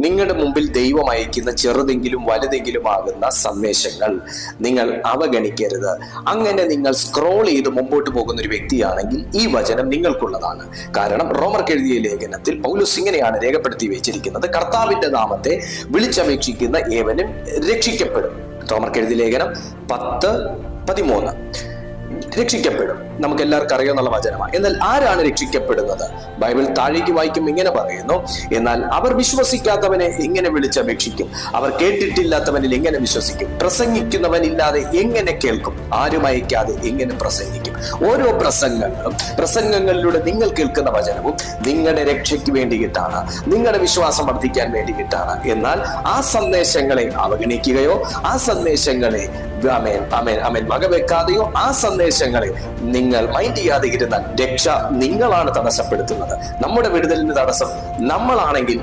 നിങ്ങളുടെ മുമ്പിൽ ദൈവം അയക്കുന്ന ചെറുതെങ്കിലും വലുതെങ്കിലും ആകുന്ന സന്ദേശങ്ങൾ നിങ്ങൾ അവഗണിക്കരുത്. അങ്ങനെ നിങ്ങൾ സ്ക്രോൾ ചെയ്ത് മുമ്പോട്ട് പോകുന്ന ഒരു വ്യക്തിയാണെങ്കിൽ ഈ വചനം നിങ്ങൾക്കുള്ളതാണ്. കാരണം റോമർക്ക് എഴുതിയ ലേഖനത്തിൽ പൗലോസ് ഇങ്ങനെയാണ് രേഖപ്പെടുത്തി വെച്ചിരിക്കുന്നത്: കർത്താവിന്റെ നാമത്തെ വിളിച്ചപേക്ഷിക്കുന്ന ഏവനും രക്ഷിക്കപ്പെടും. റോമർക്ക് എഴുതിയ ലേഖനം 10:13 രക്ഷിക്കപ്പെടും. നമുക്ക് എല്ലാവർക്കും അറിയാവുന്ന വചനമാണ്. എന്നാൽ ആരാണ് രക്ഷിക്കപ്പെടുന്നത്? ബൈബിൾ താഴേക്ക് വായിക്കും ഇങ്ങനെ പറയുന്നു: എന്നാൽ അവർ വിശ്വസിക്കാത്തവനെ എങ്ങനെ വിളിച്ചപേക്ഷിക്കും? അവർ കേട്ടിട്ടില്ലാത്തവനിൽ എങ്ങനെ വിശ്വസിക്കും? പ്രസംഗിക്കുന്നവനില്ലാതെ എങ്ങനെ കേൾക്കും? ആരും അയക്കാതെ എങ്ങനെ പ്രസംഗിക്കും? ഓരോ പ്രസംഗങ്ങളിലൂടെ നിങ്ങൾ കേൾക്കുന്ന വചനവും നിങ്ങളുടെ രക്ഷയ്ക്ക് വേണ്ടിയിട്ടാണ്, നിങ്ങളുടെ വിശ്വാസം വർദ്ധിക്കാൻ വേണ്ടിയിട്ടാണ്. എന്നാൽ ആ സന്ദേശങ്ങളെ അവഗണിക്കുകയോ ആ സന്ദേശങ്ങളെ വകവെക്കാതെയോ ആ സന്ദേശങ്ങളെ നിങ്ങൾ മൈൻഡ് ചെയ്യാതെ ഇരുന്നാൽ രക്ഷ നിങ്ങളാണ് തടസ്സപ്പെടുത്തുന്നത്. നമ്മുടെ വിടുതലിന് തടസ്സം നമ്മളാണെങ്കിൽ